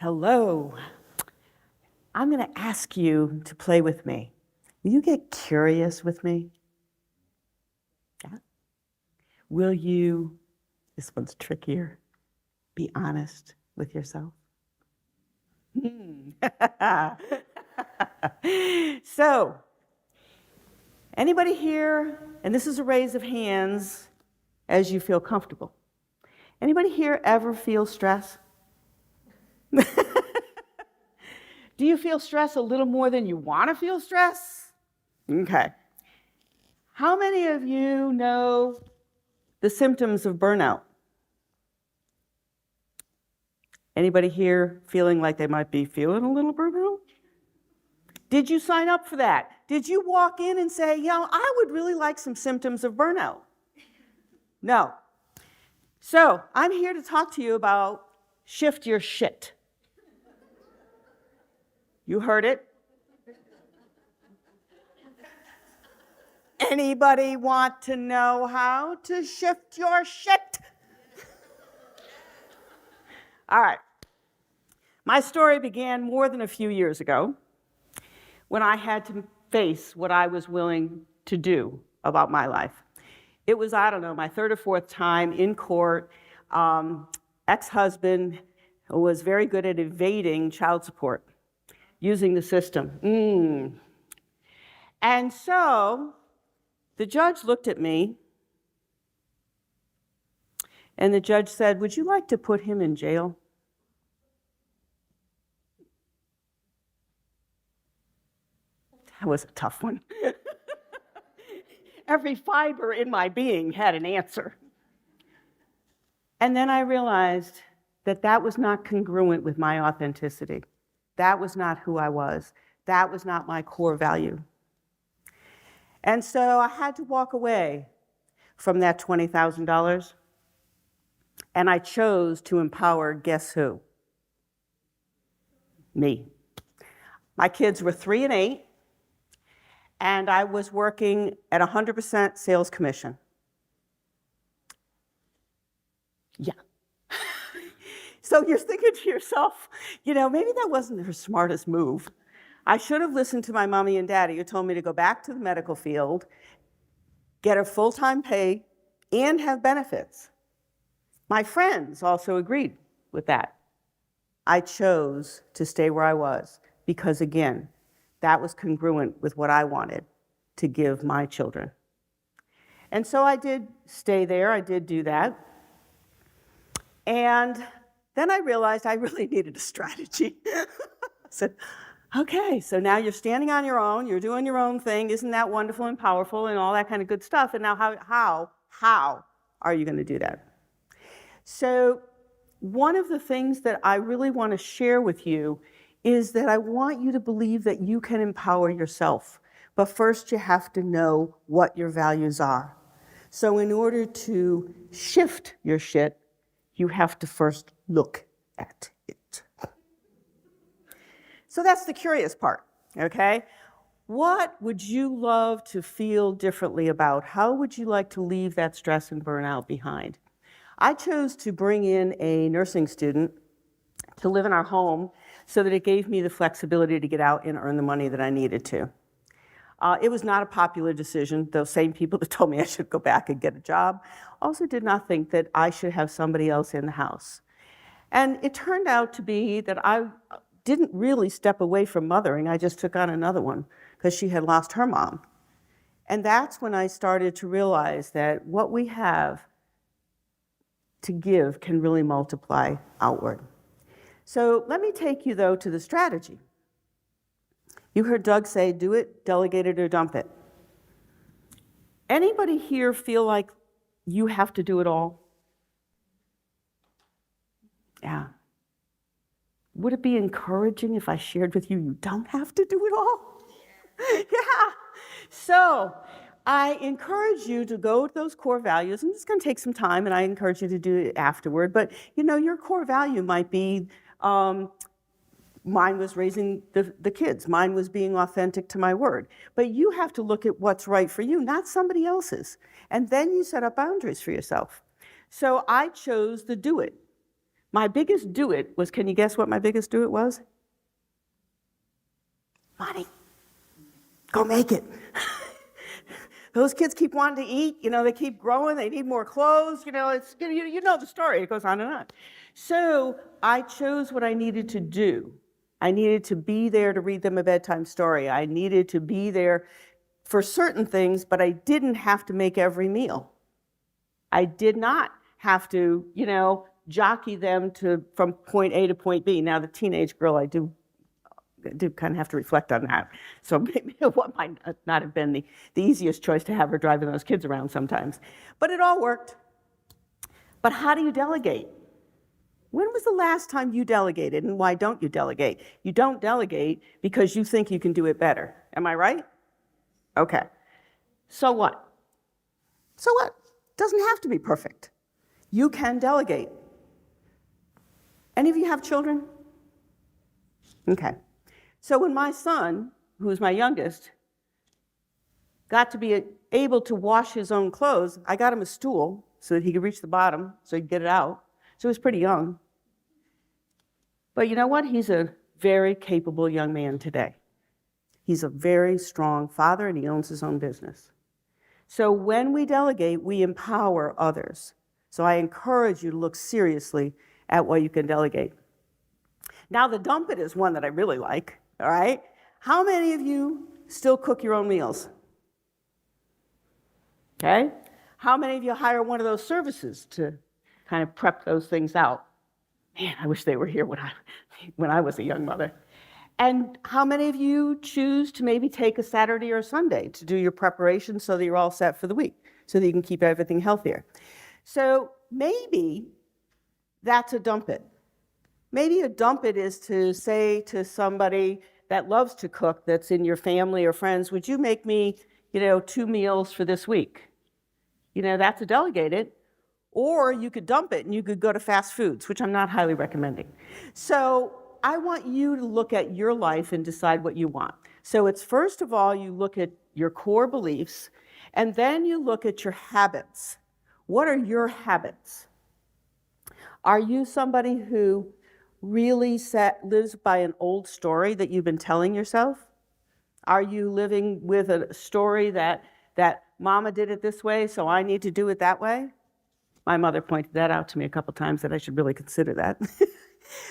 Hello. I'm going to ask you to play with me. Will you get curious with me? Yeah. Will you, this one's trickier, be honest with yourself? So, anybody here, and this is a raise of hands as you feel comfortable. Anybody here ever feel stress? Do you feel stress a little more than you want to feel stress? Okay. How many of you know the symptoms of burnout? Anybody here feeling like they might be feeling a little burnout? Did you sign up for that? Did you walk in and say, I would really like some symptoms of burnout? No. So I'm here to talk to you about shift your shit. You heard it. Anybody want to know how to shift your shit? All right. My story began more than a few years ago when I had to face what I was willing to do about my life. It was, my third or fourth time in court. Ex-husband was very good at evading child support using the system. And so the judge looked at me and the judge said, "Would you like to put him in jail?" That was a tough one. Every fiber in my being had an answer. And then I realized that that was not congruent with my authenticity. That was not who I was. That was not my core value. And so I had to walk away from that $20,000, and I chose to empower, guess who? Me. My kids were 3 and 8, and I was working at 100% sales commission. Yeah. So you're thinking to yourself, maybe that wasn't her smartest move. I should have listened to my mommy and daddy who told me to go back to the medical field, get a full-time pay, and have benefits. My friends also agreed with that. I chose to stay where I was because, again, that was congruent with what I wanted to give my children. And so I did stay there. I did do that. And then I realized I really needed a strategy. I said, okay, so now you're standing on your own, you're doing your own thing, isn't that wonderful and powerful and all that kind of good stuff? And now how are you going to do that? So one of the things that I really want to share with you is that I want you to believe that you can empower yourself. But first you have to know what your values are. So in order to shift your shit, you have to first look at it. So that's the curious part, okay? What would you love to feel differently about? How would you like to leave that stress and burnout behind? I chose to bring in a nursing student to live in our home so that it gave me the flexibility to get out and earn the money that I needed to. It was not a popular decision. Those same people that told me I should go back and get a job also did not think that I should have somebody else in the house. And it turned out to be that I didn't really step away from mothering. I just took on another one because she had lost her mom. And that's when I started to realize that what we have to give can really multiply outward. So let me take you, though, to the strategy. You heard Doug say, do it, delegate it, or dump it. Anybody here feel like you have to do it all? Yeah. Would it be encouraging if I shared with you don't have to do it all? Yeah. So I encourage you to go to those core values, and it's going to take some time, and I encourage you to do it afterward. But, your core value might be, mine was raising the kids. Mine was being authentic to my word. But you have to look at what's right for you, not somebody else's. And then you set up boundaries for yourself. So I chose the do it My biggest do it was, can you guess what my biggest do it was? Money. Go make it. Those kids keep wanting to eat, they keep growing, they need more clothes, it's, you know the story, it goes on and on. So I chose what I needed to do. I needed to be there to read them a bedtime story. I needed to be there for certain things, but I didn't have to make every meal. I did not have to, jockey them from point A to point B. Now, the teenage girl, I do kind of have to reflect on that. So maybe what might not have been the easiest choice to have her driving those kids around sometimes. But it all worked. But how do you delegate? When was the last time you delegated, and why don't you delegate? You don't delegate because you think you can do it better. Am I right? Okay. So what? So what? Doesn't have to be perfect. You can delegate. Any of you have children? Okay. So when my son, who's my youngest, got to be able to wash his own clothes, I got him a stool so that he could reach the bottom so he could get it out. So he was pretty young. But you know what? He's a very capable young man today. He's a very strong father, and he owns his own business. So when we delegate, we empower others. So I encourage you to look seriously at what you can delegate. Now, the dump it is one that I really like, all right? How many of you still cook your own meals? Okay? How many of you hire one of those services to kind of prep those things out? Man, I wish they were here when I was a young mother. And how many of you choose to maybe take a Saturday or a Sunday to do your preparation so that you're all set for the week, so that you can keep everything healthier? So maybe that's a dump it. Maybe a dump it is to say to somebody that loves to cook that's in your family or friends, would you make me, 2 meals for this week? That's a delegate it. Or you could dump it and you could go to fast foods, which I'm not highly recommending. So I want you to look at your life and decide what you want. So it's first of all, you look at your core beliefs, and then you look at your habits. What are your habits? Are you somebody who really lives by an old story that you've been telling yourself? Are you living with a story that mama did it this way, so I need to do it that way? My mother pointed that out to me a couple times, that I should really consider that.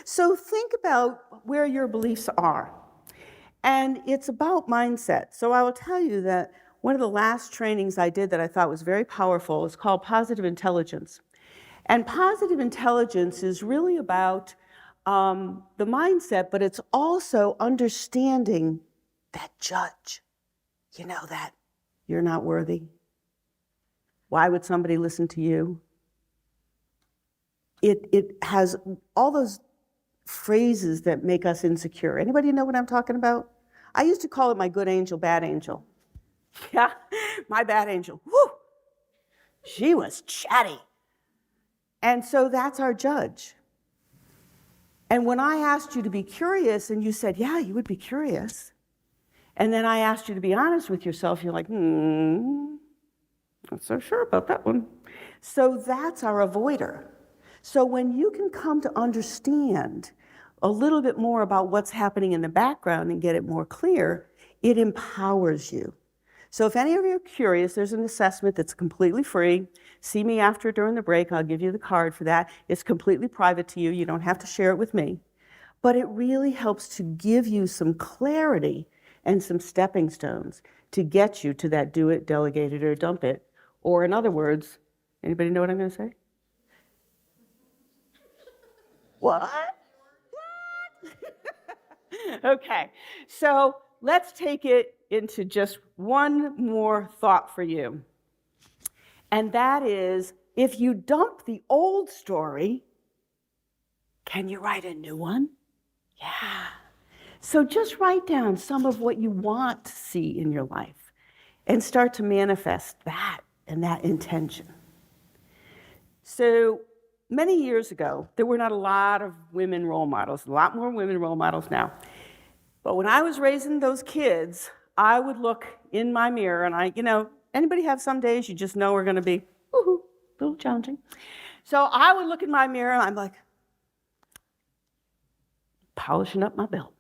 So think about where your beliefs are. And it's about mindset. So I will tell you that one of the last trainings I did that I thought was very powerful is called Positive Intelligence. And positive intelligence is really about the mindset, but it's also understanding that judge. That you're not worthy. Why would somebody listen to you? It has all those phrases that make us insecure. Anybody know what I'm talking about? I used to call it my good angel, bad angel. Yeah, my bad angel. Whew, she was chatty. And so that's our judge. And when I asked you to be curious and you said, yeah, you would be curious. And then I asked you to be honest with yourself, you're like, not so sure about that one. So that's our avoider. So when you can come to understand a little bit more about what's happening in the background and get it more clear, it empowers you. So if any of you are curious, there's an assessment that's completely free. See me after during the break. I'll give you the card for that. It's completely private to you. You don't have to share it with me. But it really helps to give you some clarity and some stepping stones to get you to that do it, delegate it, or dump it. Or in other words, anybody know what I'm going to say? What? Okay, so let's take it into just one more thought for you. And that is, if you dump the old story, can you write a new one? Yeah. So just write down some of what you want to see in your life and start to manifest that and that intention. So many years ago, there were not a lot of women role models, a lot more women role models now. But when I was raising those kids, I would look in my mirror and anybody have some days you just know are going to be a little challenging. So I would look in my mirror and I'm like, polishing up my belt.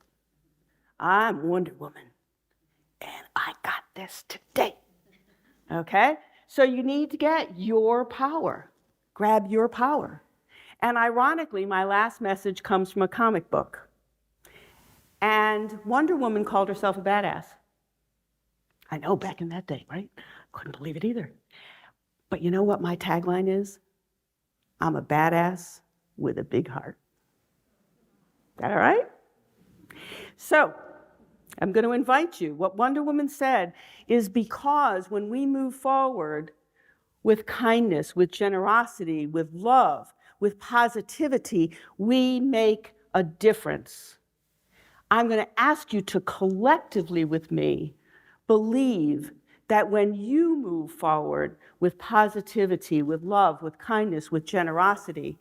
I'm Wonder Woman, and I got this today. Okay? So you need to get your power. Grab your power. And ironically, my last message comes from a comic book. And Wonder Woman called herself a badass. I know, back in that day, right? Couldn't believe it either. But you know what my tagline is? I'm a badass with a big heart. Is that all right? So, I'm going to invite you. What Wonder Woman said is because when we move forward with kindness, with generosity, with love, with positivity, we make a difference. I'm going to ask you to collectively with me believe that when you move forward with positivity, with love, with kindness, with generosity,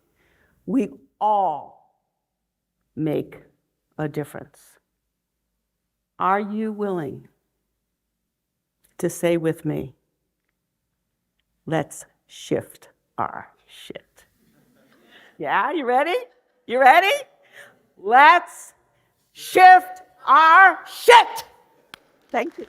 we all make a difference. Are you willing to say with me, let's shift our shit? Yeah, you ready? You ready? Let's shift our shit. Thank you.